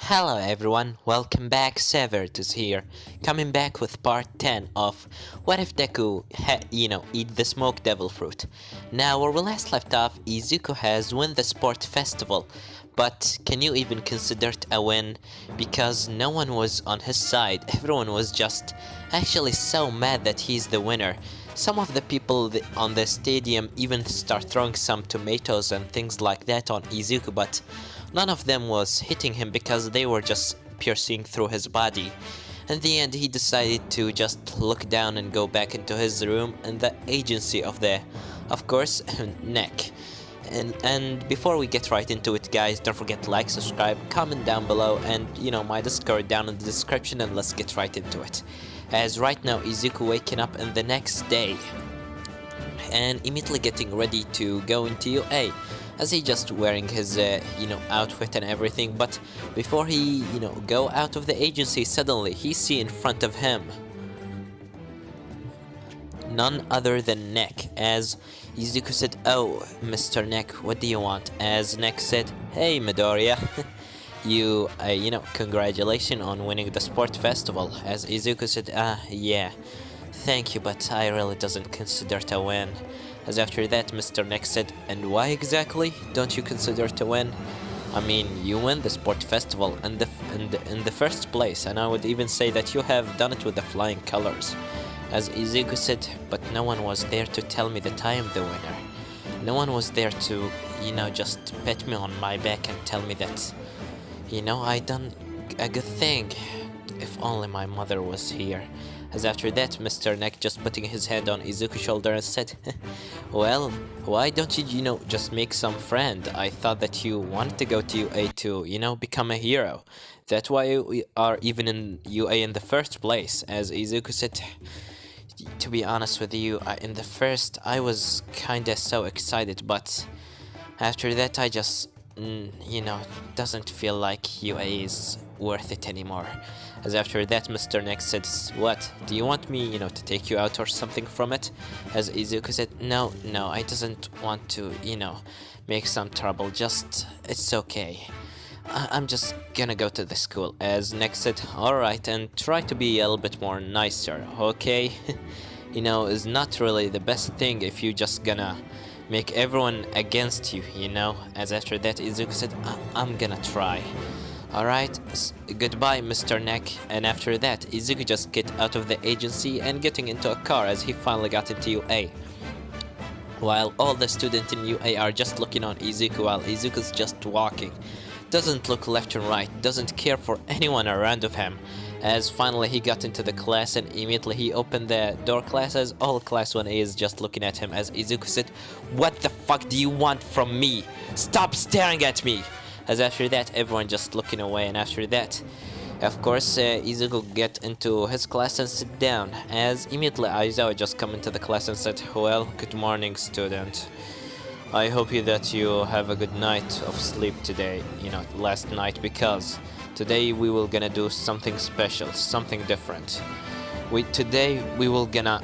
Hello everyone, welcome back, Severtus here, coming back with part 10 of What if Deku eat the smoked devil fruit. Now where we last left off, Izuku has won the sport festival, but can you even consider it a win? Because no one was on his side, everyone was just actually so mad that he's the winner. Some of the people on the stadium even start throwing some tomatoes and things like that on Izuku, but none of them was hitting him because they were just piercing through his body. In the end, he decided to just look down and go back into his room and the agency of course, neck. And before we get right into it, guys, don't forget to like, subscribe, comment down below, and my Discord down in the description, and let's get right into it. As right now, Izuku waking up in the next day and immediately getting ready to go into UA, as he just wearing his outfit and everything. But before he go out of the agency, suddenly he see in front of him none other than Neck. As Izuku said, "Oh, Mr. Neck, what do you want?" As Neck said, "Hey, Midoriya, congratulations on winning the sport festival." As Izuku said, yeah, thank you, but I really doesn't consider it a win." As after that, Mr. Neck said, "And why exactly don't you consider it a win? I mean, you win the sport festival in the first place, and I would even say that you have done it with the flying colors." As Izuku said, "But no one was there to tell me that I am the winner. No one was there to, just pat me on my back and tell me that, I done a good thing. If only my mother was here." As after that, Mr. Neck just putting his hand on Izuku's shoulder and said, "Well, why don't you, just make some friend? I thought that you wanted to go to UA to, become a hero. That's why we are even in UA in the first place." As Izuku said, "To be honest with you, in the first I was kinda so excited, but after that I just, doesn't feel like UA is worth it anymore." As after that, Mr. Neck said, "What? Do you want me, to take you out or something from it?" As Izuku said, No, I doesn't want to, make some trouble. Just, it's okay. I'm just gonna go to the school." As Neck said, "Alright, and try to be a little bit more nicer, okay?" It's not really the best thing if you just gonna make everyone against you, As after that, Izuku said, I'm gonna try. "Alright, goodbye, Mr. Neck." And after that, Izuku just get out of the agency and getting into a car as he finally got into UA. While all the students in UA are just looking on Izuku while Izuku's just walking. Doesn't look left and right, doesn't care for anyone around of him. As finally he got into the class and immediately he opened the door class, as all class 1A is just looking at him. As Izuku said, "What the fuck do you want from me? Stop staring at me!" As after that, everyone just looking away, and after that, of course, Izuku get into his class and sit down. As immediately Aizawa just come into the class and said, "Well, good morning, student. I hope that you have a good night of sleep today, last night, because today we will gonna do something special, something different. Today we will gonna,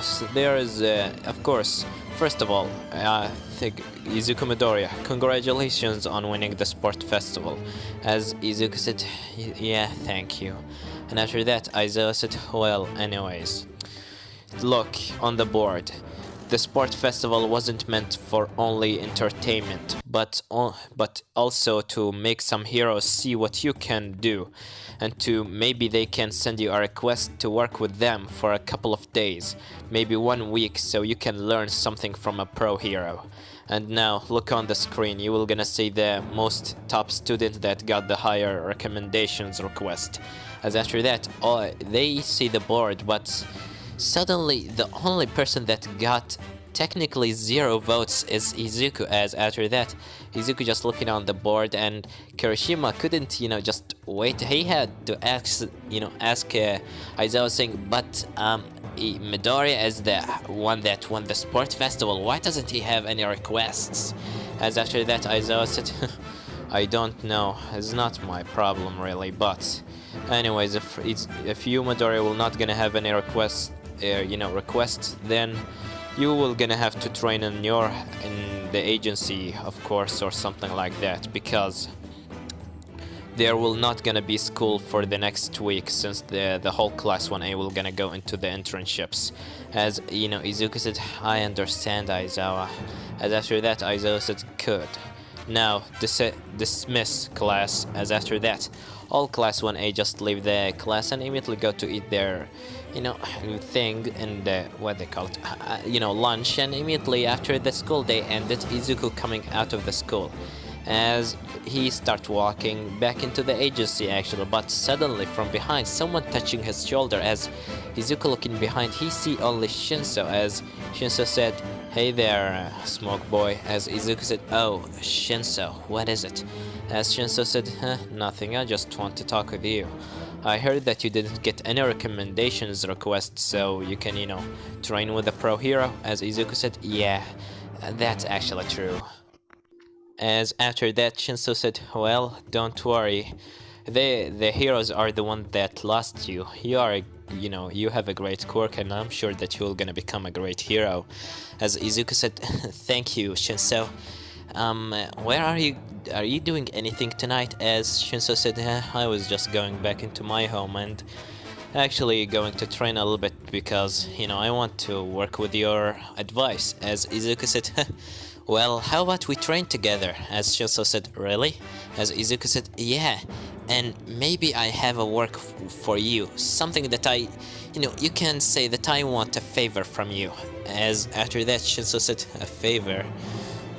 so there is, of course, first of all, Izuku Midoriya, congratulations on winning the sport festival." As Izuku said, "Yeah, thank you." And after that, Aizawa said, "Well, anyways, look on the board. The sport festival wasn't meant for only entertainment, but also to make some heroes see what you can do, and to maybe they can send you a request to work with them for a couple of days, maybe 1 week, so you can learn something from a pro hero. And now look on the screen, you will gonna see the most top student that got the higher recommendations request." As after that, they see the board, but suddenly the only person that got technically 0 votes is Izuku. As after that, Izuku just looking on the board, and Kirishima couldn't, just wait. He had to ask Aizawa, saying, "But Midoriya is the one that won the sport festival. Why doesn't he have any requests?" As after that, Aizawa said, "I don't know. It's not my problem really. But anyways, if you, Midoriya, will not gonna have any requests, then you will gonna have to train in the agency, of course, or something like that, because there will not gonna be school for the next week since the whole class 1A will gonna go into the internships. As you know, Izuku said, I understand, Aizawa. As after that, Aizawa said, good. Now, dismiss class. As after that, all class 1A just leave the class and immediately go to eat their, thing in the, what they call it, lunch. And immediately after the school day ended, Izuku coming out of the school. As he starts walking back into the agency actually, but suddenly from behind someone touching his shoulder. As Izuku looking behind, he see only Shinso. As Shinso said, hey there, smoke boy. As Izuku said, oh, Shinso, what is it? As Shinso said, nothing, I just want to talk with you. I heard that you didn't get any recommendations requests, so you can, train with a pro hero. As Izuku said, yeah, that's actually true. As after that, Shinso said, well, don't worry. The heroes are the one that lost you. You are, you have a great quirk, and I'm sure that you're gonna become a great hero. As Izuku said, thank you, Shinso. Where are you? Are you doing anything tonight? As Shinso said, I was just going back into my home and actually going to train a little bit because, I want to work with your advice. As Izuku said, well, how about we train together? As Shinso said, really? As Izuku said, yeah, and maybe I have a work for you. Something that you can say that I want a favor from you. As after that, Shinso said, a favor?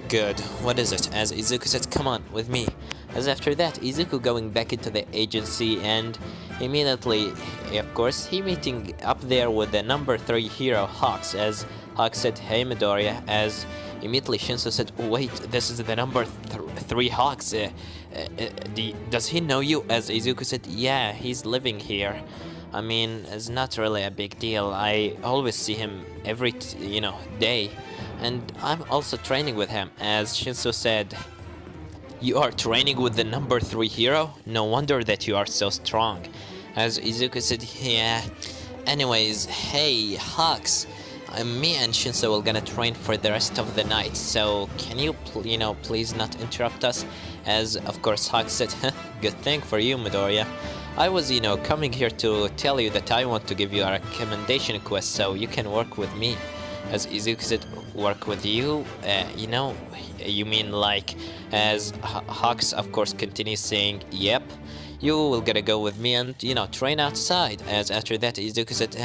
Good, what is it? As Izuku said, come on, with me. As after that, Izuku going back into the agency and immediately, of course, he meeting up there with the number 3 hero, Hawks. As Hawks said, hey Midoriya. As immediately Shinso said, wait, this is the number 3 Hawks. Does he know you? As Izuku said, yeah, he's living here. I mean, it's not really a big deal. I always see him every, day. And I'm also training with him. As Shinso said, you are training with the number 3 hero? No wonder that you are so strong. As Izuku said, yeah. Anyways, hey, Hawks. Me and Shinso will gonna train for the rest of the night, so can you, please not interrupt us? As, of course, Hawks said, good thing for you, Midoriya. I was, coming here to tell you that I want to give you a recommendation quest so you can work with me. As Izuku said, work with you? You mean like... As Hawks, of course, continues saying, yep, you will gonna go with me and, train outside. As after that, Izuku said,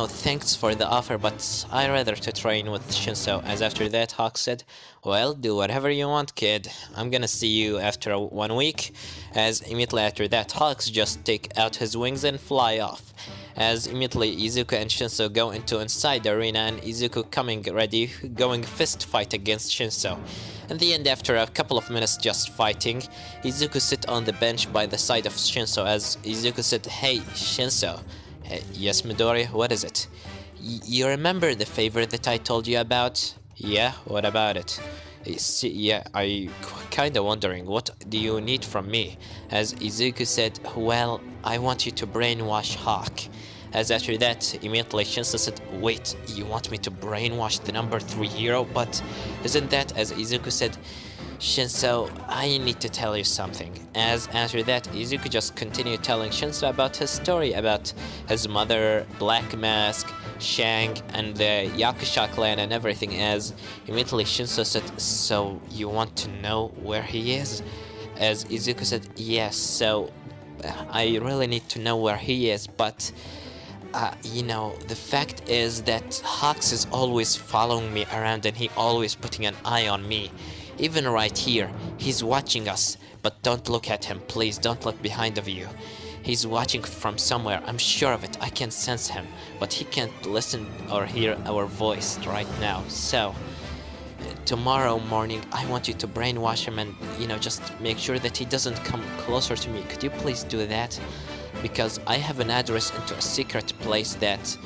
thanks for the offer, but I rather to train with Shinso. As after that, Hawk said, well, do whatever you want, kid. I'm gonna see you after 1 week. As immediately after that, Hawks just take out his wings and fly off. As immediately Izuku and Shinso go into inside the arena and Izuku coming ready, going fist fight against Shinso. In the end, after a couple of minutes just fighting, Izuku sit on the bench by the side of Shinso. As Izuku said, hey, Shinso. Yes, Midoriya, what is it? You remember the favor that I told you about? Yeah, what about it? Yeah, I kinda wondering, what do you need from me? As Izuku said, well, I want you to brainwash Hawk. As after that, immediately Shinso said, wait, you want me to brainwash the number 3 hero? But isn't that, as Izuku said, Shinso, I need to tell you something. As after that, Izuku just continued telling Shinso about his story, about his mother, Black Mask, Shang, and the Yakusha clan and everything. As immediately Shinso said, so you want to know where he is? As Izuku said, yes, so I really need to know where he is, but the fact is that Hawks is always following me around and he always putting an eye on me. Even right here, he's watching us, but don't look at him, please, don't look behind of you. He's watching from somewhere, I'm sure of it, I can sense him, but he can't listen or hear our voice right now. So, tomorrow morning, I want you to brainwash him and, just make sure that he doesn't come closer to me. Could you please do that? Because I have an address into a secret place that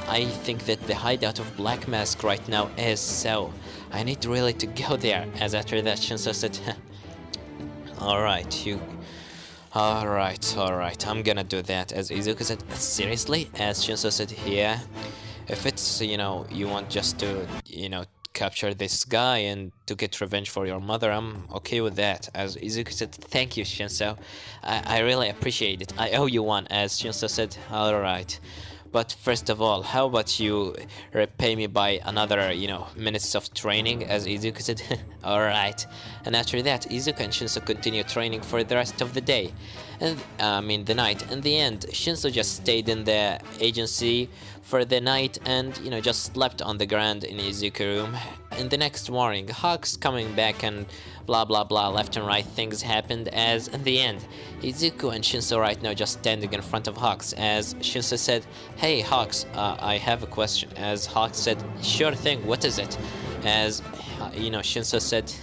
I think that the hideout of Black Mask right now is, so I need really to go there. As after that, Shinso said, alright, I'm gonna do that. As Izuku said, seriously? As Shinso said, yeah. If it's, you want just to, capture this guy and to get revenge for your mother, I'm okay with that. As Izuku said, thank you, Shinso. I really appreciate it. I owe you one, as Shinso said, alright. But first of all, how about you repay me by another, minutes of training, as Izuku said, alright. And after that, Izuku and Shinso continue training for the rest of the day. And, the night. In the end, Shinso just stayed in the agency for the night and, just slept on the ground in Izuku room. In the next morning, Hawks coming back and blah blah blah, left and right things happened, as in the end, Izuku and Shinso right now just standing in front of Hawks, as Shinso said, hey Hawks, I have a question, as Hawks said, sure thing, what is it? As, Shinso said,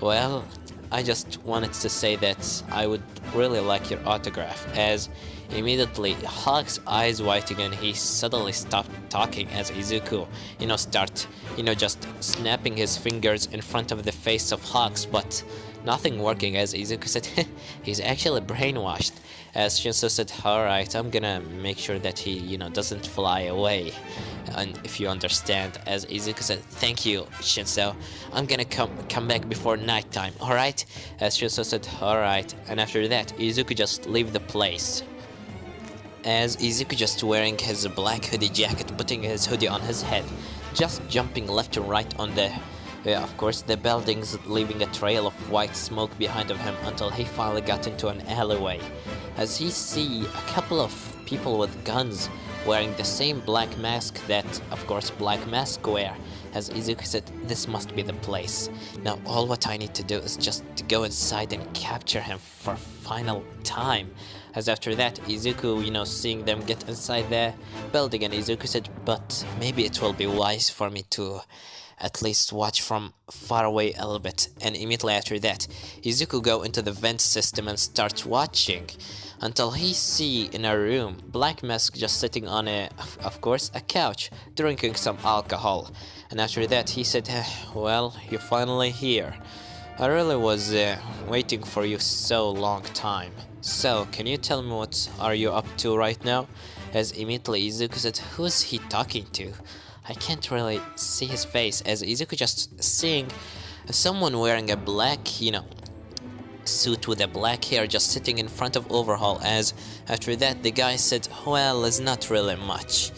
well, I just wanted to say that I would really like your autograph, as immediately Hawk's eyes whiting and he suddenly stopped talking as Izuku, start, just snapping his fingers in front of the face of Hawks, but nothing working, as Izuku said, he's actually brainwashed. As Shinso said, alright, I'm gonna make sure that he, doesn't fly away. And if you understand, as Izuku said, thank you, Shinso. I'm gonna come back before nighttime, alright? As Shinso said, alright. And after that, Izuku just leave the place. As Izuku just wearing his black hoodie jacket, putting his hoodie on his head, just jumping left and right on the buildings, leaving a trail of white smoke behind of him until he finally got into an alleyway. As he see a couple of people with guns wearing the same black mask that, of course, Black Mask wear. As Izuku said, this must be the place. Now all what I need to do is just to go inside and capture him for final time. As after that, Izuku, seeing them get inside the building, and Izuku said, but maybe it will be wise for me to at least watch from far away a little bit. And immediately after that, Izuku go into the vent system and start watching until he see in a room Black Mask just sitting on a couch drinking some alcohol. And after that he said, well, you're finally here. I really was waiting for you so long time. So can you tell me what are you up to right now? As immediately Izuku said, who's he talking to? I can't really see his face, as Izuku just seeing someone wearing a black, suit with a black hair just sitting in front of Overhaul. As after that the guy said, well, it's not really much.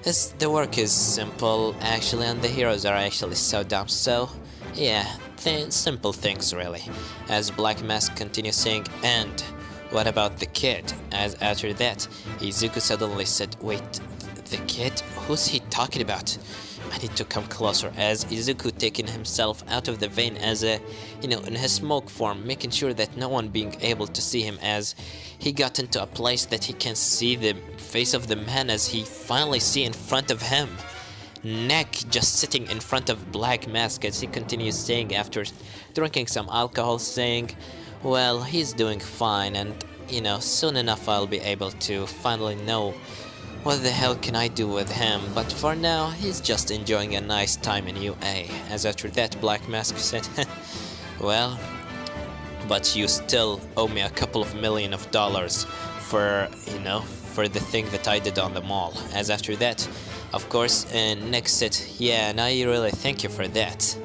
As the work is simple actually, and the heroes are actually so dumb, so yeah, simple things really. As Black Mask continues saying, and what about the kid? As after that, Izuku suddenly said, wait, the kid? Who's he talking about? I need to come closer, as Izuku taking himself out of the vein as in his smoke form, making sure that no one being able to see him, as he got into a place that he can see the face of the man, as he finally see in front of him. Neck just sitting in front of Black Mask, as he continues saying after drinking some alcohol, saying, well, he's doing fine, and soon enough I'll be able to finally know what the hell can I do with him, but for now he's just enjoying a nice time in UA. As after that, Black Mask said, well, but you still owe me a couple of $1 million for, for the thing that I did on the mall. As after that, of course, Nick said, yeah, and I really thank you for that.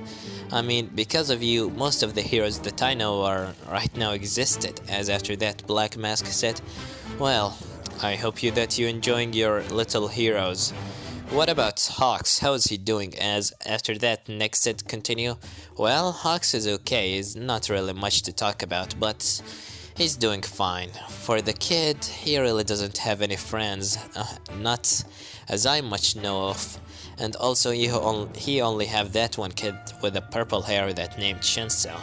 I mean, because of you, most of the heroes that I know are right now existed. As after that, Black Mask said, well, I hope that you enjoying your little heroes. What about Hawks? How is he doing? As after that, Nick said, continue. Well, Hawks is okay. He's not really much to talk about, but he's doing fine. For the kid, he really doesn't have any friends, not as I much know of. And also, he only have that one kid with the purple hair that named Shinso.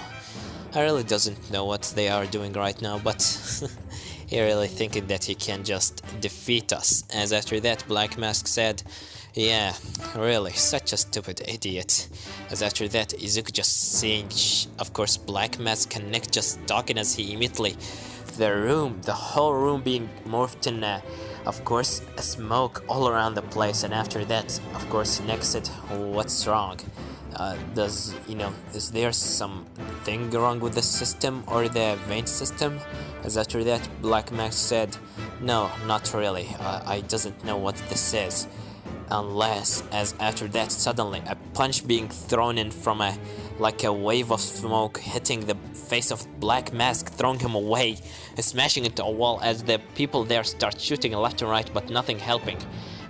I really doesn't know what they are doing right now, but he really thinking that he can just defeat us. As after that, Black Mask said, yeah, really, such a stupid idiot. As after that, Izuku just seeing, of course, Black Mask and Nick just talking, as he immediately, the whole room being morphed in, of course, a smoke all around the place. And after that, of course, Nick said, what's wrong? Is there something wrong with the system or the vent system? As after that, Black Mask said, no, not really, I doesn't know what this is. Unless, as after that, suddenly a punch being thrown in from a like a wave of smoke hitting the face of Black Mask, throwing him away and smashing into a wall as the people there start shooting left and right, but nothing helping.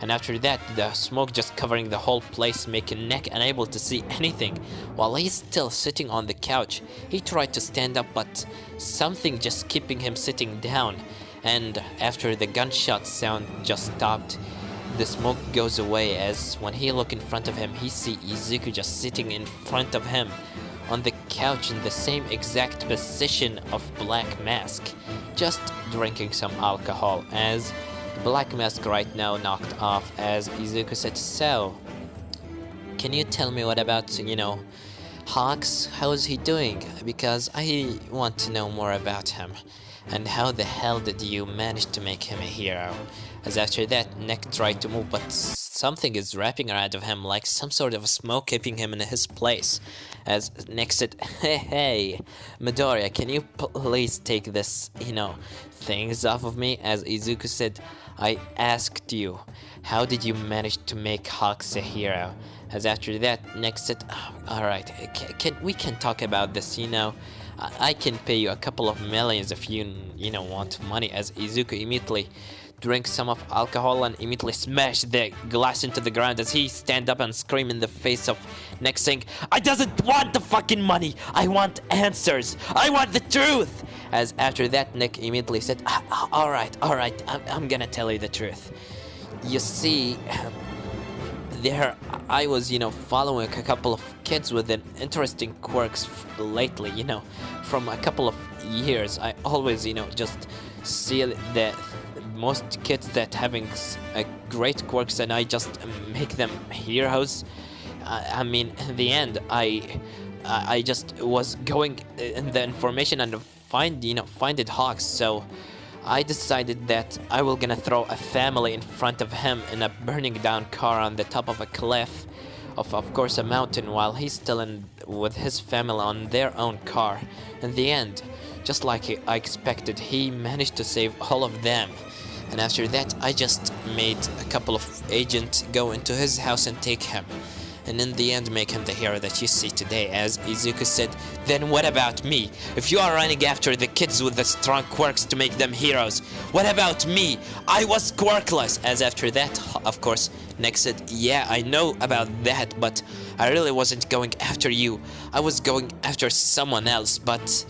And after that, the smoke just covering the whole place, making Nick unable to see anything. While he's still sitting on the couch, he tried to stand up, but something just keeping him sitting down. And after the gunshot sound just stopped, the smoke goes away, as when he look in front of him, he see Izuku just sitting in front of him on the couch in the same exact position of Black Mask, just drinking some alcohol, as Black Mask right now knocked off. As Izuku said, so, can you tell me what about, Hawks? How is he doing? Because I want to know more about him. And how the hell did you manage to make him a hero? As after that, Nick tried to move, but something is wrapping around of him, like some sort of smoke keeping him in his place. As Nick said, hey, Midoriya, can you please take this, things off of me? As Izuku said, I asked you, how did you manage to make Hawks a hero? As after that, Nick said, alright, we can talk about this, I can pay you a couple of millions if you want money. As Izuku immediately drank some of alcohol and immediately smashed the glass into the ground as he stand up and scream in the face of Nick, saying, I doesn't want the fucking money, I want answers, I want the truth. As after that, Nick immediately said, alright, I'm gonna tell you the truth. You see, there I was, following a couple of kids with an interesting quirks lately, from a couple of years. I always, just see the most kids that having a great quirks, and I just make them heroes. I mean, in the end, I just was going in the information and find it Hawks, so I decided that I will gonna throw a family in front of him in a burning down car on the top of a cliff of course a mountain, while he's still in with his family on their own car. In the end, just like I expected, he managed to save all of them. And after that, I just made a couple of agents go into his house and take him, and in the end make him the hero that you see today. As Izuku said, then what about me? If you are running after the kids with the strong quirks to make them heroes, what about me? I was quirkless. As after that, of course, Nick said, yeah, I know about that, but I really wasn't going after you. I was going after someone else, but,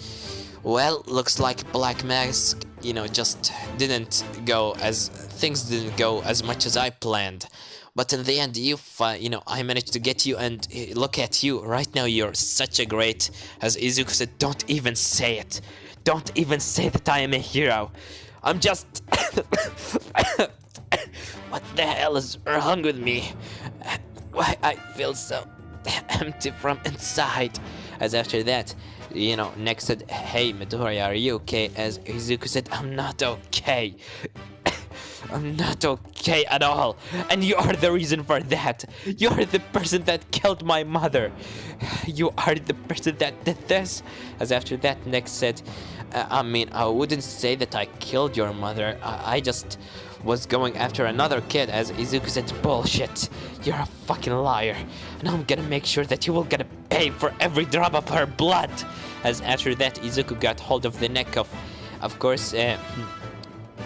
well, looks like Black Mask, just things didn't go as much as I planned. But in the end, I managed to get you, and look at you. Right now, you're such a great... As Izuku said, don't even say it. Don't even say that I am a hero. I'm just... What the hell is wrong with me? Why I feel so empty from inside. As after that, Nick said, hey, Midoriya, are you okay? As Izuku said, I'm not okay. I'm not okay at all, and you are the reason for that. You are the person that killed my mother. You are the person that did this. As after that, Nick said, I wouldn't say that I killed your mother. I just was going after another kid. As Izuku said, bullshit. You're a fucking liar, and I'm gonna make sure that you will get paid for every drop of her blood. As after that, Izuku got hold of the neck of course,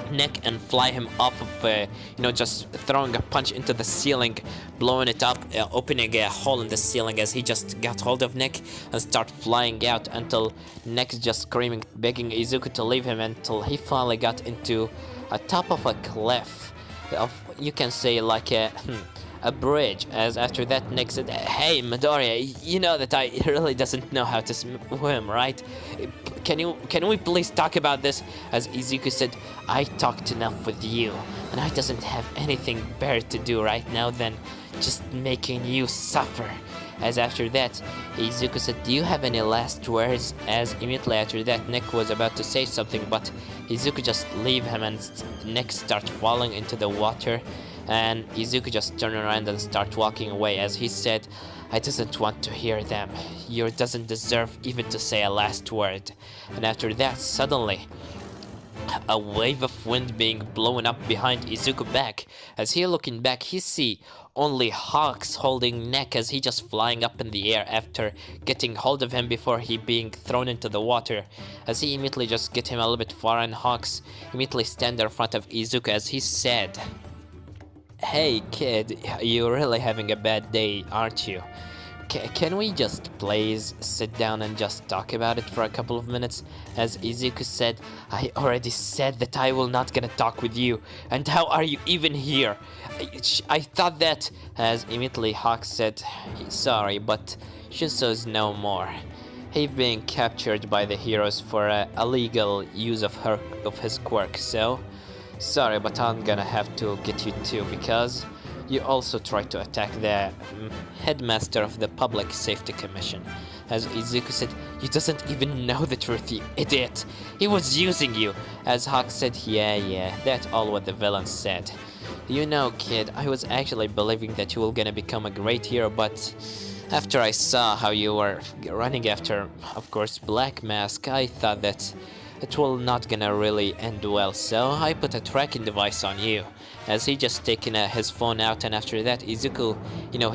Nick, and fly him off of, just throwing a punch into the ceiling, blowing it up, opening a hole in the ceiling as he just got hold of Nick and start flying out until Nick's just screaming, begging Izuku to leave him, until he finally got into a top of a cliff, you can say like a bridge. As after that, Nick said, hey, Midoriya, you know that I really doesn't know how to swim, right? Can we please talk about this? As Izuku said, I talked enough with you, and I doesn't have anything better to do right now than just making you suffer. As after that, Izuku said, do you have any last words? As immediately after that, Nick was about to say something, but Izuku just leave him, and Nick start falling into the water, and Izuku just turned around and start walking away. As he said, I doesn't want to hear them. You doesn't deserve even to say a last word. And after that, suddenly, a wave of wind being blown up behind Izuku back. As he looking back, he see only Hawks holding Neck as he just flying up in the air after getting hold of him before he being thrown into the water, as he immediately just get him a little bit far, and Hawks immediately stand in front of Izuku as he said, "Hey kid, you're really having a bad day, aren't you? Can we just please sit down and just talk about it for a couple of minutes?" As Izuku said, "I already said that I will not gonna talk with you, and how are you even here? I thought that..." As immediately Hawk said, "Sorry, but Shuso's no more. He's being captured by the heroes for illegal use of his quirk, so sorry, but I'm gonna have to get you too, because you also tried to attack the headmaster of the Public Safety Commission." As Izuku said, "You doesn't even know the truth, you idiot. He was using you." As Hawk said, yeah, that's all what the villain said. "You know, kid, I was actually believing that you were gonna become a great hero, but after I saw how you were running after, of course, Black Mask, I thought that it will not gonna really end well, so I put a tracking device on you." As he just taken his phone out, and after that Izuku,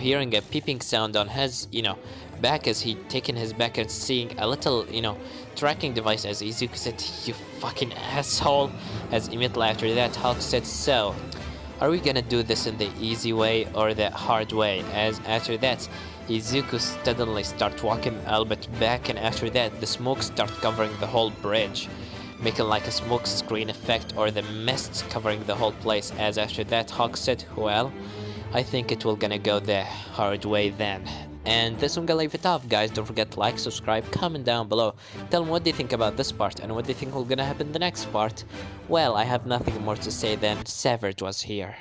hearing a peeping sound on his, back, as he taken his back and seeing a little, tracking device, as Izuku said, "You fucking asshole." As immediately after that Hulk said, "So, are we gonna do this in the easy way or the hard way?" As after that Izuku suddenly start walking a little bit back, and after that the smoke start covering the whole bridge, making like a smoke screen effect, or the mist covering the whole place. As after that Hawk said, "Well, I think it will gonna go the hard way then." And this one gonna leave it off, guys. Don't forget to like, subscribe, comment down below. Tell me what do you think about this part, and what do you think will gonna happen in the next part. Well, I have nothing more to say than Savage was here.